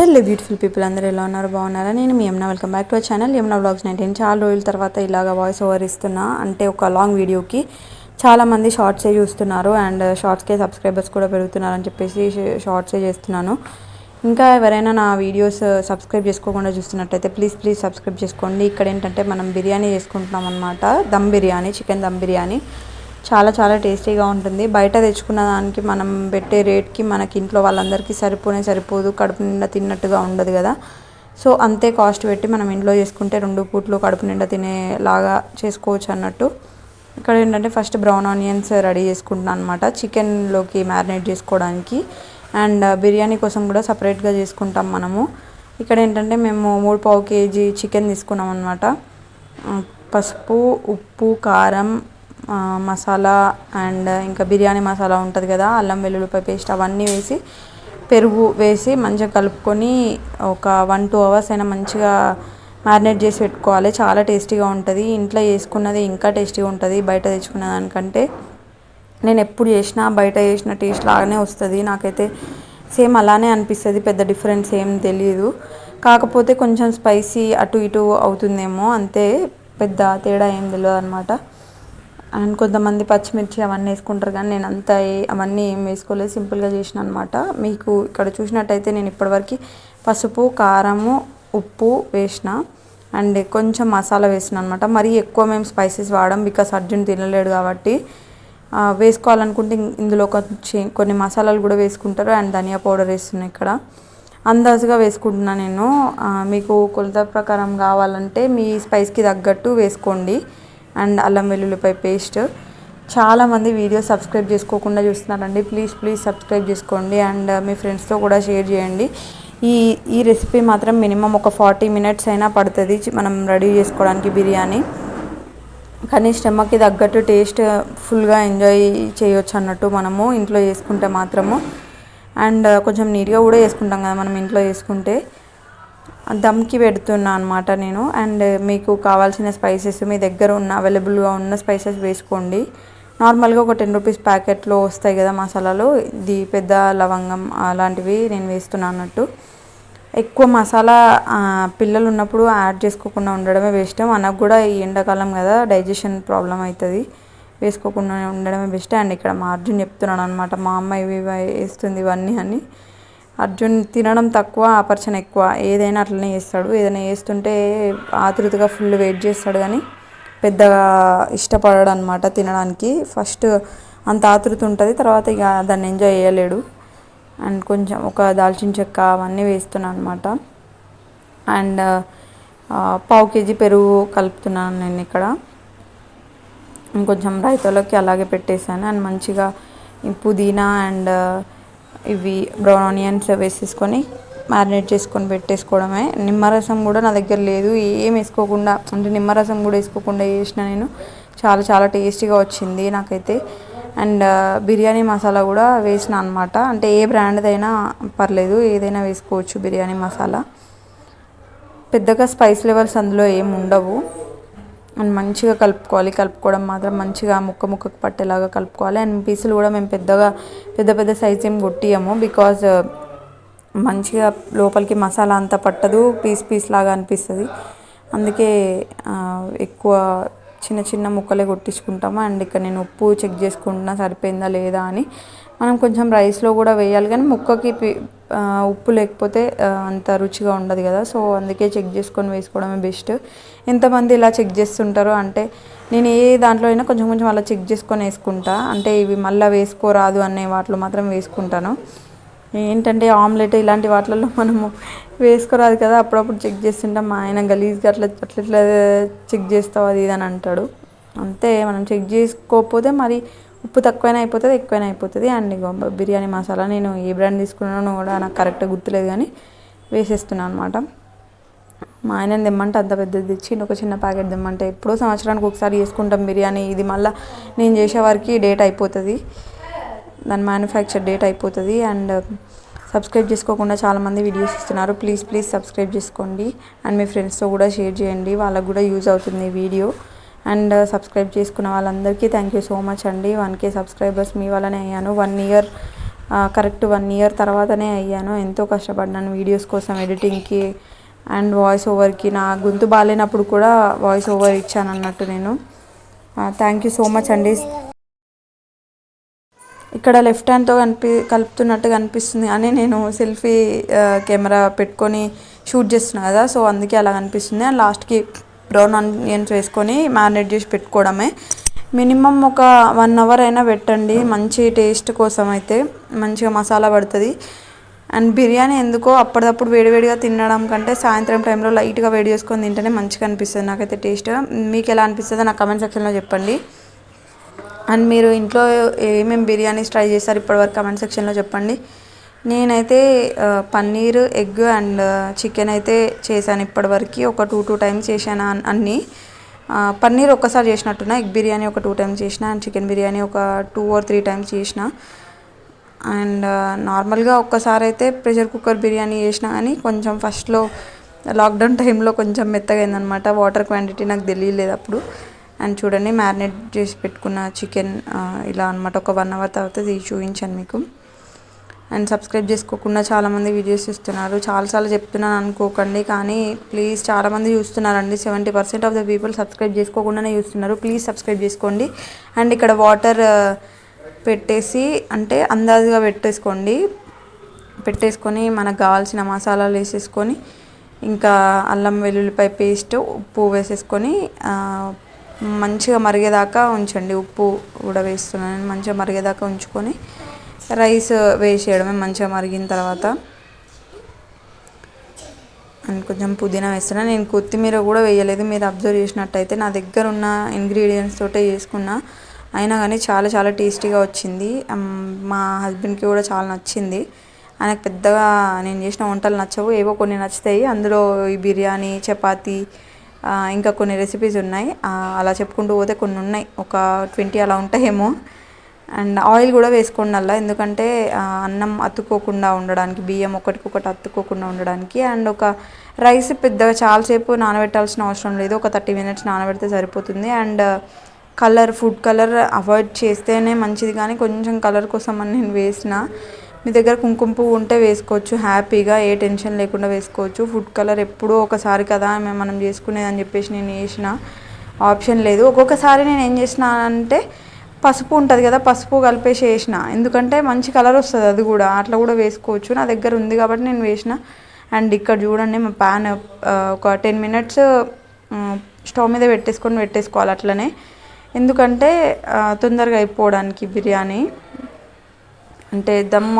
Hello beautiful people, అందరూ ఎలా ఉన్నారు? బాగున్నారా? నేను మీ Yamuna. Welcome back to our channel Yamuna vlogs 19. చాలా రోజుల తర్వాత ఇలాగ వాయిస్ ఓవర్ ఇస్తున్నా. అంటే ఒక లాంగ్ వీడియోకి చాలామంది షార్ట్సే చూస్తున్నారు అండ్ షార్ట్స్కే సబ్స్క్రైబర్స్ కూడా పెరుగుతున్నారని చెప్పేసి షార్ట్సే చేస్తున్నాను. ఇంకా ఎవరైనా నా వీడియోస్ సబ్స్క్రైబ్ చేసుకోకుండా చూస్తున్నట్టయితే ప్లీజ్ సబ్స్క్రైబ్ చేసుకోండి. ఇక్కడ ఏంటంటే మనం బిర్యానీ చేసుకుంటున్నాం అనమాట. దమ్ బిర్యానీ, చికెన్ దమ్ బిర్యానీ చాలా టేస్టీగా ఉంటుంది. బయట తెచ్చుకున్న దానికి మనం పెట్టే రేట్కి మనకి ఇంట్లో వాళ్ళందరికీ సరిపోదు, కడుపు నిండా తిన్నట్టుగా ఉండదు కదా. సో అంతే కాస్ట్ పెట్టి మనం ఇంట్లో చేసుకుంటే 2 పూట్లు కడుపు నిండా తినేలాగా చేసుకోవచ్చు అన్నట్టు. ఇక్కడ ఏంటంటే ఫస్ట్ బ్రౌన్ ఆనియన్స్ రెడీ చేసుకుంటున్నాను అనమాట, చికెన్లోకి మ్యారినేట్ చేసుకోవడానికి. అండ్ బిర్యానీ కోసం కూడా సపరేట్గా చేసుకుంటాం మనము. ఇక్కడ ఏంటంటే మేము 3.5 kg చికెన్ తీసుకున్నాం అనమాట. పసుపు, ఉప్పు, కారం, మసాలా అండ్ ఇంకా బిర్యానీ మసాలా ఉంటుంది కదా, అల్లం వెల్లుల్లిపాయ పేస్ట్ అవన్నీ వేసి పెరుగు వేసి మంచిగా కలుపుకొని ఒక 1-2 hours అయినా మంచిగా మ్యారినేట్ చేసి పెట్టుకోవాలి. చాలా టేస్టీగా ఉంటుంది. ఇంట్లో చేసుకున్నది ఇంకా టేస్టీగా ఉంటుంది బయట తెచ్చుకున్న దానికంటే. నేను ఎప్పుడు చేసినా బయట చేసిన టేస్ట్ లాగానే వస్తుంది. నాకైతే సేమ్ అలానే అనిపిస్తుంది, పెద్ద డిఫరెన్స్ ఏం తెలియదు. కాకపోతే కొంచెం స్పైసీ అటు ఇటు అవుతుందేమో అంతే, పెద్ద తేడా ఏం తెలియదు అనమాట. అండ్ కొంతమంది పచ్చిమిర్చి అవన్నీ వేసుకుంటారు, కానీ నేను అంతా అవన్నీ ఏం వేసుకోలేదు, సింపుల్గా చేసిన అనమాట. మీకు ఇక్కడ చూసినట్టయితే నేను ఇప్పటివరకు పసుపు, కారము, ఉప్పు వేసిన అండ్ కొంచెం మసాలా వేసిన అనమాట. మరీ ఎక్కువ మేము స్పైసెస్ వాడడం, బికాస్ అర్జున్ తినలేడు కాబట్టి. వేసుకోవాలనుకుంటే ఇందులో కొన్ని మసాలాలు కూడా వేసుకుంటారు. అండ్ ధనియా పౌడర్ వేస్తున్నాను ఇక్కడ. అందాజుగా వేసుకుంటున్నాను నేను. మీకు కొలత ప్రకారం కావాలంటే మీ స్పైస్కి తగ్గట్టు వేసుకోండి. అండ్ అల్లం వెల్లుల్లిపాయ పేస్ట్. చాలామంది వీడియో సబ్స్క్రైబ్ చేసుకోకుండా చూస్తున్నారండి. ప్లీజ్ సబ్స్క్రైబ్ చేసుకోండి అండ్ మీ ఫ్రెండ్స్తో కూడా షేర్ చేయండి. ఈ రెసిపీ మాత్రం మినిమం ఒక 40 minutes అయినా పడుతుంది మనం రెడీ చేసుకోవడానికి బిర్యానీ. కానీ శ్రమకి తగ్గట్టు టేస్ట్ ఫుల్గా ఎంజాయ్ చేయొచ్చు అన్నట్టు మనము ఇంట్లో చేసుకుంటే మాత్రము. అండ్ కొంచెం నీట్గా కూడా చేసుకుంటాం కదా మనం ఇంట్లో చేసుకుంటే. దమ్కి పెడుతున్నా అనమాట నేను. అండ్ మీకు కావాల్సిన స్పైసెస్ మీ దగ్గర అవైలబుల్గా ఉన్న స్పైసెస్ వేసుకోండి. నార్మల్గా ఒక 10 rupees ప్యాకెట్లో వస్తాయి కదా మసాలాలు, ఇది పెద్ద లవంగం అలాంటివి నేను వేస్తున్నాను అన్నట్టు. ఎక్కువ మసాలా పిల్లలు ఉన్నప్పుడు యాడ్ చేసుకోకుండా ఉండడమే బెస్ట్. మనకు కూడా ఈ ఎండాకాలం కదా డైజెషన్ ప్రాబ్లం అవుతుంది, వేసుకోకుండా ఉండడమే బెస్ట్. అండ్ ఇక్కడ మా అర్జున్ చెప్తున్నాను అనమాట, మా అమ్మ ఇవి వేస్తుంది ఇవన్నీ అని. అర్జున్ తినడం తక్కువ, ఆపర్చన ఎక్కువ. ఏదైనా అట్లనే చేస్తాడు. ఏదైనా చేస్తుంటే ఆతృతగా ఫుల్ వెయిట్ చేస్తాడు, కానీ పెద్దగా ఇష్టపడాడు అనమాట తినడానికి. ఫస్ట్ అంత ఆతృత ఉంటుంది, తర్వాత ఇక దాన్ని ఎంజాయ్ చేయలేడు. అండ్ కొంచెం ఒక దాల్చిన చెక్క అవన్నీ వేస్తున్నాను అనమాట. అండ్ 1/4 kg పెరుగు కలుపుతున్నాను నేను ఇక్కడ. ఇంకొంచెం రైతాలోకి అలాగే పెట్టేశాను. అండ్ మంచిగా పుదీనా అండ్ ఇవి బ్రౌన్ ఆనియన్స్ వేసేసుకొని మ్యారినేట్ చేసుకొని పెట్టేసుకోవడమే. నిమ్మరసం కూడా నా దగ్గర లేదు, ఏం వేసుకోకుండా, అంటే నిమ్మరసం కూడా వేసుకోకుండా చేసిన నేను. చాలా టేస్టీగా వచ్చింది నాకైతే. అండ్ బిర్యానీ మసాలా కూడా వేసిన అనమాట. అంటే ఏ బ్రాండ్దైనా పర్లేదు, ఏదైనా వేసుకోవచ్చు బిర్యానీ మసాలా. పెద్దగా స్పైస్ లెవెల్స్ అందులో ఏమి ఉండవు. అండ్ మంచిగా కలుపుకోవడం మాత్రం మంచిగా ముక్కకు పట్టేలాగా కలుపుకోవాలి. అండ్ పీసులు కూడా మేము పెద్ద సైజ్ ఏం కొట్టియము, బికాజ్ మంచిగా లోపలికి మసాలా అంతా పట్టదు, పీస్ లాగా అనిపిస్తుంది. అందుకే ఎక్కువ చిన్న ముక్కలే కొట్టించుకుంటాము. అండ్ ఇక్కడ నేను ఉప్పు చెక్ చేసుకుంటున్నా సరిపోయిందా లేదా అని. మనం కొంచెం రైస్లో కూడా వేయాలి, కానీ ముక్కకి ఉప్పు లేకపోతే అంత రుచిగా ఉండదు కదా. సో అందుకే చెక్ చేసుకొని వేసుకోవడమే బెస్ట్. ఎంతమంది ఇలా చెక్ చేస్తుంటారో, అంటే నేను ఏ దాంట్లో అయినా కొంచెం అలా చెక్ చేసుకొని వేసుకుంటా. అంటే ఇవి మళ్ళీ వేసుకోరాదు అనే వాటిలో మాత్రం వేసుకుంటాను. ఏంటంటే ఆమ్లెట్ ఇలాంటి వాటిల్లో మనము వేసుకోరాదు కదా, అప్పుడప్పుడు చెక్ చేస్తుంటాం. మా ఆయన గలీజ్గా అట్లా చెక్ చేస్తావు అది ఇది అని అంటాడు. అంతే, మనం చెక్ చేసుకోకపోతే మరి ఉప్పు తక్కువైనా అయిపోతుంది, ఎక్కువైనా అయిపోతుంది. అండ్ బిర్యానీ మసాలా నేను ఏ బ్రాండ్ తీసుకున్నానో కూడా నాకు కరెక్ట్గా గుర్తులేదు, కానీ వేసేస్తున్నాను అనమాట. మా ఆయన తెమ్మంటే అంత పెద్దది తెచ్చి ఒక చిన్న ప్యాకెట్ తెమ్మంటే ఎప్పుడో సంవత్సరానికి ఒకసారి చేసుకుంటాం బిర్యానీ. ఇది మళ్ళీ నేను చేసే వరకు డేట్ అయిపోతుంది, దాని మ్యానుఫ్యాక్చర్ డేట్ అయిపోతుంది. అండ్ సబ్స్క్రైబ్ చేసుకోకుండా చాలామంది వీడియోస్ ఇస్తున్నారు. ప్లీజ్ సబ్స్క్రైబ్ చేసుకోండి. అండ్ మీ ఫ్రెండ్స్తో కూడా షేర్ చేయండి, వాళ్ళకు కూడా యూజ్ అవుతుంది ఈ వీడియో. అండ్ సబ్స్క్రైబ్ చేసుకున్న వాళ్ళందరికీ థ్యాంక్ యూ సో మచ్ అండి. 1K సబ్స్క్రైబర్స్ మీ వల్లనే అయ్యాను. 1 year కరెక్ట్ 1 ఇయర్ తర్వాతనే అయ్యాను. ఎంతో కష్టపడ్డాను వీడియోస్ కోసం, ఎడిటింగ్కి అండ్ వాయిస్ ఓవర్కి. నా గొంతు బాగాలేనప్పుడు కూడా వాయిస్ ఓవర్ ఇచ్చాను అన్నట్టు నేను. థ్యాంక్ యూ సో మచ్ అండి. ఇక్కడ లెఫ్ట్ హ్యాండ్తో కలుపుతున్నట్టుగా అనిపిస్తుంది కానీ నేను సెల్ఫీ కెమెరా పెట్టుకొని షూట్ చేస్తున్నా కదా, సో అందుకే అలా అనిపిస్తుంది. అండ్ లాస్ట్కి బ్రౌన్ ఆనియన్స్ వేసుకొని మ్యారినేట్ చేసి పెట్టుకోవడమే. మినిమం ఒక 1 అవర్ అయినా పెట్టండి, మంచి టేస్ట్ కోసం అయితే మంచిగా మసాలా పడుతుంది. అండ్ బిర్యానీ ఎందుకో అప్పటిదప్పుడు వేడివేడిగా తినడం కంటే సాయంత్రం టైంలో లైట్గా వేడి చేసుకొని తింటేనే మంచిగా అనిపిస్తుంది నాకైతే టేస్ట్. మీకు ఎలా అనిపిస్తుందో నాకు కమెంట్ సెక్షన్లో చెప్పండి. అండ్ మీరు ఇంట్లో ఏమేమి బిర్యానీస్ ట్రై చేస్తారు ఇప్పటివరకు కమెంట్ సెక్షన్లో చెప్పండి. నేనైతే పన్నీర్, ఎగ్ అండ్ చికెన్ అయితే చేశాను ఇప్పటివరకు. ఒక 2 టైమ్స్ చేశాను అన్నీ. పన్నీర్ ఒక్కసారి చేసినట్టున్నా, ఎగ్ బిర్యానీ ఒక 2 టైమ్స్ చేసిన, అండ్ చికెన్ బిర్యానీ ఒక 2 or 3 టైమ్స్ చేసిన. అండ్ నార్మల్గా ఒక్కసారి అయితే ప్రెషర్ కుక్కర్ బిర్యానీ చేసిన కానీ కొంచెం ఫస్ట్లో లాక్డౌన్ టైంలో కొంచెం మెత్తగా అయిందనమాట. వాటర్ క్వాంటిటీ నాకు తెలియలేదు అప్పుడు. అండ్ చూడండి మ్యారినేట్ చేసి పెట్టుకున్న చికెన్ ఇలా అనమాట. ఒక 1 అవర్ తర్వాత తీసి చూపించాను మీకు. అండ్ సబ్స్క్రైబ్ చేసుకోకుండా చాలామంది వీడియోస్ చూస్తున్నారు. చాలాసార్లు చెప్తున్నాను అనుకోకండి, కానీ ప్లీజ్ చాలామంది చూస్తున్నారండి. 70% ఆఫ్ ద పీపుల్ సబ్స్క్రైబ్ చేసుకోకుండానే చూస్తున్నారు. ప్లీజ్ సబ్స్క్రైబ్ చేసుకోండి. అండ్ ఇక్కడ వాటర్ పెట్టేసి అంటే అందాజుగా పెట్టేసుకొని మనకు కావాల్సిన మసాలాలు వేసేసుకొని, ఇంకా అల్లం వెల్లుల్లిపాయ పేస్ట్, ఉప్పు వేసేసుకొని మంచిగా మరిగేదాకా ఉంచండి. ఉప్పు కూడా వేస్తున్నాను. మంచిగా మరిగేదాకా ఉంచుకొని రైస్ వేసేయడమే మంచిగా మరిగిన తర్వాత. అండ్ కొంచెం పుదీనా వేస్తున్నా. నేను కొత్తిమీర కూడా వేయలేదు. మీరు అబ్జర్వ్ చేసినట్టయితే నా దగ్గర ఉన్న ఇంగ్రీడియంట్స్ తోటే చేసుకున్నా, అయినా కానీ చాలా చాలా టేస్టీగా వచ్చింది. మా హస్బెండ్కి కూడా చాలా నచ్చింది. ఆయనకు పెద్దగా నేను చేసిన వంటలు నచ్చవు, ఏవో కొన్ని నచ్చుతాయి. అందులో ఈ బిర్యానీ, చపాతీ, ఇంకా కొన్ని రెసిపీస్ ఉన్నాయి. అలా చెప్పుకుంటూ పోతే కొన్ని ఉన్నాయి, ఒక 20 అలా ఉంటాయేమో. అండ్ ఆయిల్ కూడా వేసుకోండి అలా, ఎందుకంటే అన్నం అతుక్కోకుండా ఉండడానికి, బియ్యం ఒకటికొకటి అతుక్కోకుండా ఉండడానికి. అండ్ ఒక రైస్ పెద్దగా చాలాసేపు నానబెట్టాల్సిన అవసరం లేదు, ఒక 30 minutes నానబెడితే సరిపోతుంది. అండ్ ఫుడ్ కలర్ అవాయిడ్ చేస్తేనే మంచిది, కానీ కొంచెం కలర్ కోసం అని నేను వేసిన. మీ దగ్గర కుంకుమ పువ్వు ఉంటే వేసుకోవచ్చు హ్యాపీగా, ఏ టెన్షన్ లేకుండా వేసుకోవచ్చు. ఫుడ్ కలర్ ఎప్పుడూ ఒకసారి కదా మనం చేసుకునేదని చెప్పేసి నేను వేసిన, ఆప్షన్ లేదు. ఒక్కొక్కసారి నేను ఏం చేసిన అంటే పసుపు ఉంటుంది కదా, పసుపు కలిపేసి వేసిన, ఎందుకంటే మంచి కలర్ వస్తుంది, అది కూడా అట్లా కూడా వేసుకోవచ్చు. నా దగ్గర ఉంది కాబట్టి నేను వేసిన. అండ్ ఇక్కడ చూడండి మా ప్యాన్ ఒక 10 minutes స్టవ్ మీద పెట్టేసుకోవాలి అట్లనే, ఎందుకంటే తొందరగా అయిపోవడానికి. బిర్యానీ అంటే దమ్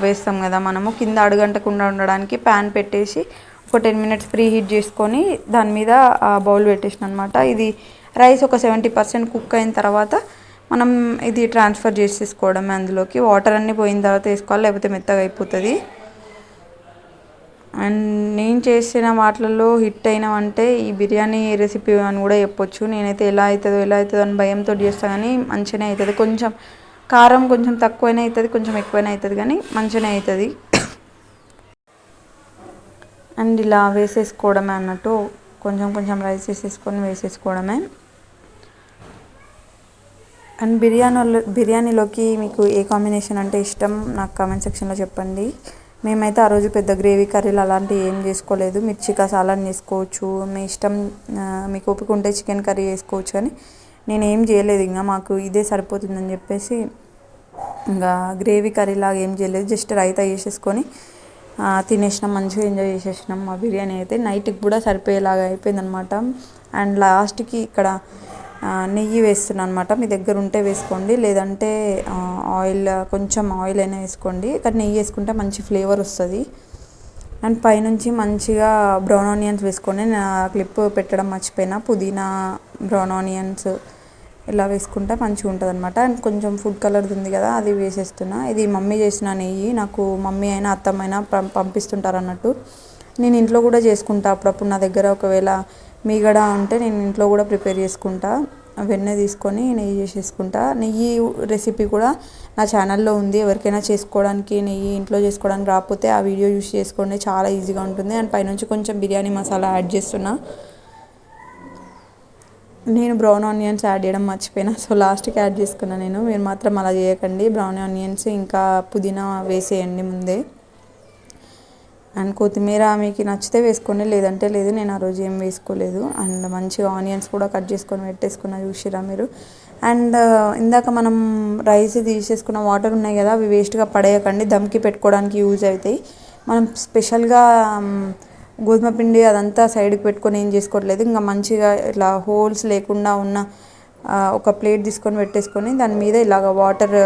వేస్తాం కదా మనము, కింద అడుగంటకుండా ఉండడానికి ప్యాన్ పెట్టేసి ఒక 10 minutes ప్రీ హీట్ చేసుకొని దాని మీద బౌల్ పెట్టేసిన అనమాట. ఇది రైస్ ఒక 70% కుక్ అయిన తర్వాత మనం ఇది ట్రాన్స్ఫర్ చేసేసుకోవడమే అందులోకి. వాటర్ అన్నీ పోయిన తర్వాత వేసుకోవాలి, లేకపోతే మెత్తగా అయిపోతుంది. అండ్ నేను చేసిన వాటిలలో హిట్ అయినవంటే ఈ బిర్యానీ రెసిపీ అని కూడా చెప్పొచ్చు. నేనైతే ఎలా అవుతుందో అని భయంతో చేస్తాను, కానీ మంచిగానే అవుతుంది. కొంచెం కారం కొంచెం తక్కువైనా అవుతుంది, కొంచెం ఎక్కువైనా అవుతుంది, కానీ మంచిగానే అవుతుంది. అండ్ ఇలా వేసేసుకోవడమే అన్నట్టు, కొంచెం రైస్ వేసేసుకోవడమే. అండ్ బిర్యానీలోకి మీకు ఏ కాంబినేషన్ అంటే ఇష్టం నాకు కామెంట్ సెక్షన్లో చెప్పండి. మేమైతే ఆ రోజు పెద్ద గ్రేవీ కర్రీలు అలాంటివి ఏం చేసుకోలేదు. మిర్చి కసాలని చేసుకోవచ్చు, మీ ఇష్టం. మీకు ఓపిక ఉంటే చికెన్ కర్రీ చేసుకోవచ్చు, కానీ నేను ఏం చేయలేదు. ఇంకా మాకు ఇదే సరిపోతుందని చెప్పేసి ఇంకా గ్రేవీ కర్రీ లాగా ఏం చేయలేదు. జస్ట్ రైతా చేసేసుకొని తినేసినాం, మంచిగా ఎంజాయ్ చేసేసినాం. మా బిర్యానీ అయితే నైట్కి కూడా సరిపోయేలాగా అయిపోయిందనమాట. అండ్ లాస్ట్కి ఇక్కడ నెయ్యి వేస్తున్నాను అనమాట. మీ దగ్గర ఉంటే వేసుకోండి, లేదంటే కొంచెం ఆయిల్ అయినా వేసుకోండి, కానీ నెయ్యి వేసుకుంటే మంచి ఫ్లేవర్ వస్తుంది. అండ్ పైనుంచి మంచిగా బ్రౌన్ ఆనియన్స్ వేసుకోండి. నేను క్లిప్ పెట్టడం మర్చిపోయినా, పుదీనా, బ్రౌన్ ఆనియన్స్ ఇలా వేసుకుంటే మంచిగా ఉంటుంది అనమాట. అండ్ కొంచెం ఫుడ్ కలర్ది ఉంది కదా, అది వేసేస్తున్నా. ఇది మమ్మీ చేసిన నెయ్యి, నాకు మమ్మీ అయినా అత్తమ్మైనా పంపిస్తుంటారు అన్నట్టు. నేను ఇంట్లో కూడా చేసుకుంటా అప్పుడప్పుడు. నా దగ్గర ఒకవేళ మీగడ ఉంటే నేను ఇంట్లో కూడా ప్రిపేర్ చేసుకుంటా. వెన్నె తీసుకొని నెయ్యి చేసేసుకుంటా. నెయ్యి రెసిపీ కూడా నా ఛానల్లో ఉంది, ఎవరికైనా చేసుకోవడానికి, నెయ్యి ఇంట్లో చేసుకోవడానికి రాకపోతే ఆ వీడియో యూస్ చేసుకోండి, చాలా ఈజీగా ఉంటుంది. అండ్ పైనుంచి కొంచెం బిర్యానీ మసాలా యాడ్ చేస్తున్నా. నేను బ్రౌన్ ఆనియన్స్ యాడ్ చేయడం మర్చిపోయినా, సో లాస్ట్కి యాడ్ చేసుకున్నాను నేను. మీరు మాత్రం అలా చేయకండి. బ్రౌన్ ఆనియన్స్ ఇంకా పుదీనా వేసేయండి ముందే. అండ్ కొత్తిమీర మీకు నచ్చితే వేసుకోండి, లేదంటే లేదు. నేను ఆ రోజు ఏం వేసుకోలేదు. అండ్ మంచిగా ఆనియన్స్ కూడా కట్ చేసుకొని పెట్టేసుకున్న, చూసిరా మీరు. అండ్ ఇందాక మనం రైస్ తీసేసుకున్న వాటర్ ఉన్నాయి కదా, అవి వేస్ట్గా పడేయకండి, దమ్కి పెట్టుకోవడానికి యూజ్ అవుతాయి. మనం స్పెషల్గా గోధుమ పిండి అదంతా సైడ్కి పెట్టుకొని ఏం చేసుకోవట్లేదు. ఇంకా మంచిగా ఇట్లా హోల్స్ లేకుండా ఉన్న ఒక ప్లేట్ తీసుకొని పెట్టేసుకొని దాని మీద ఇలాగ వాటర్,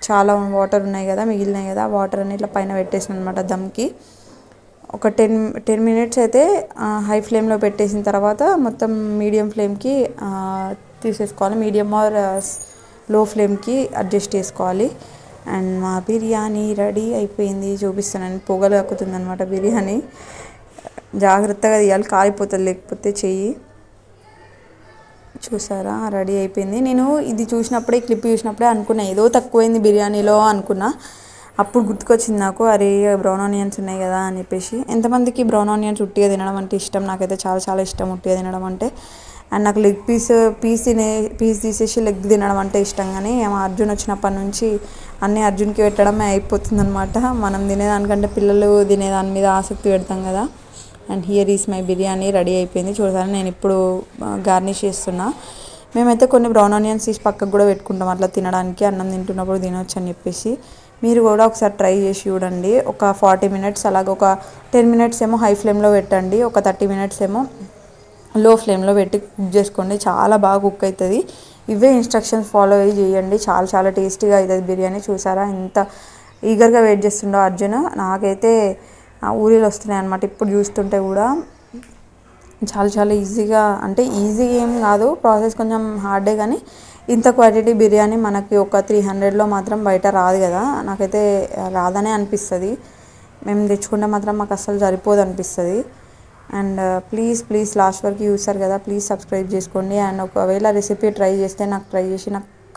చాలా వాటర్ ఉన్నాయి కదా, మిగిలినాయి కదా, వాటర్ అని ఇట్లా పైన పెట్టేసాను అనమాట దమ్కి. ఒక 10 మినిట్స్ అయితే హై ఫ్లేమ్లో పెట్టేసిన తర్వాత మొత్తం మీడియం ఫ్లేమ్కి తీసేసుకోవాలి. మీడియం ఆర్ లో ఫ్లేమ్కి అడ్జస్ట్ చేసుకోవాలి. అండ్ మా బిర్యానీ రెడీ అయిపోయింది. చూపిస్తున్నాను, పొగలు కక్కుతుంది అనమాట బిర్యానీ. జాగ్రత్తగా తీయాలి, కాలిపోతుంది లేకపోతే చెయ్యి. చూసారా, రెడీ అయిపోయింది. నేను ఇది చూసినప్పుడే, క్లిప్ చూసినప్పుడే అనుకున్నా ఏదో తక్కువైంది బిర్యానీలో అనుకున్నా. అప్పుడు గుర్తుకొచ్చింది నాకు, అరే బ్రౌన్ ఆనియన్స్ ఉన్నాయి కదా అని చెప్పేసి. ఎంతమందికి బ్రౌన్ ఆనియన్స్ ఉట్టిగా తినడం అంటే ఇష్టం? నాకైతే చాలా చాలా ఇష్టం ఉట్టిగా తినడం అంటే. అండ్ నాకు లెగ్ పీస్ తీసేసి లెగ్ తినడం అంటే ఇష్టం. కానీ మా అర్జున్ వచ్చినప్పటి నుంచి అన్నీ అర్జున్కి పెట్టడమే అయిపోతుంది అనమాట. మనం తినేదానికంటే పిల్లలు తినేదాని మీద ఆసక్తి పెడతాం కదా. And here is my biryani ready అయిపోయింది. చూసారా, నేను ఇప్పుడు గార్నిష్ చేస్తున్నా. మేమైతే కొన్ని బ్రౌన్ ఆనియన్స్ తీసి పక్కకు కూడా పెట్టుకుంటాం, అట్లా తినడానికి, అన్నం తింటున్నప్పుడు తినొచ్చు అని చెప్పేసి. మీరు కూడా ఒకసారి ట్రై చేసి చూడండి. ఒక 40 మినిట్స్, అలాగే ఒక 10 మినిట్స్ ఏమో హై ఫ్లేమ్లో పెట్టండి, ఒక 30 మినిట్స్ ఏమో లో ఫ్లేమ్లో పెట్టి కుక్ చేసుకోండి. చాలా బాగా కుక్ అవుతుంది. ఇవే ఇన్స్ట్రక్షన్స్ ఫాలో అయ్యి చేయండి, చాలా చాలా టేస్టీగా అవుతుంది బిర్యానీ. చూసారా ఎంత ఈగర్గా వెయిట్ చేస్తుండో అర్జున్. నాకైతే ఊరిలో వస్తున్నాయి అనమాట ఇప్పుడు చూస్తుంటే కూడా. చాలా చాలా ఈజీగా, అంటే ఈజీ ఏం కాదు, ప్రాసెస్ కొంచెం హార్డే, కానీ ఇంత క్వాంటిటీ బిర్యానీ మనకి ఒక 300లో మాత్రం బయట రాదు కదా. నాకైతే రాదనే అనిపిస్తుంది. మేము తెచ్చుకుంటే మాత్రం మాకు అస్సలు సరిపోదు అనిపిస్తుంది. అండ్ ప్లీజ్ లాస్ట్ వరకు చూస్తారు కదా, ప్లీజ్ సబ్స్క్రైబ్ చేసుకోండి. అండ్ ఒకవేళ రెసిపీ ట్రై చేస్తే నాకు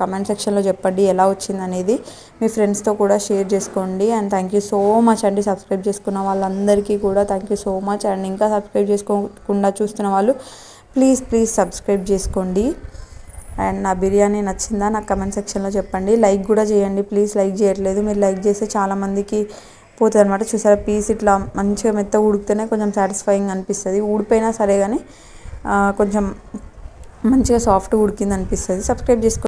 కమెంట్ సెక్షన్లో చెప్పండి ఎలా వచ్చింది అనేది. మీ ఫ్రెండ్స్తో కూడా షేర్ చేసుకోండి. And thank you so much అండి, సబ్స్క్రైబ్ చేసుకున్న వాళ్ళందరికీ కూడా thank you so much. And ఇంకా సబ్స్క్రైబ్ చేసుకోకుండా చూస్తున్న వాళ్ళు ప్లీజ్ సబ్స్క్రైబ్ చేసుకోండి. అండ్ నా బిర్యానీ నచ్చిందా నాకు కమెంట్ సెక్షన్లో చెప్పండి. లైక్ కూడా చేయండి ప్లీజ్, లైక్ చేయట్లేదు. మీరు లైక్ చేస్తే చాలామందికి పోతుంది అనమాట. చూసారా, పీస్ ఇట్లా మంచిగా మెత్తగా ఉడికితేనే కొంచెం సాటిస్ఫైయింగ్ అనిపిస్తుంది. ఊడిపోయినా సరే కానీ కొంచెం మంచిగా సాఫ్ట్గా ఉడికింది అనిపిస్తుంది. సబ్స్క్రైబ్ చేసుకోండి.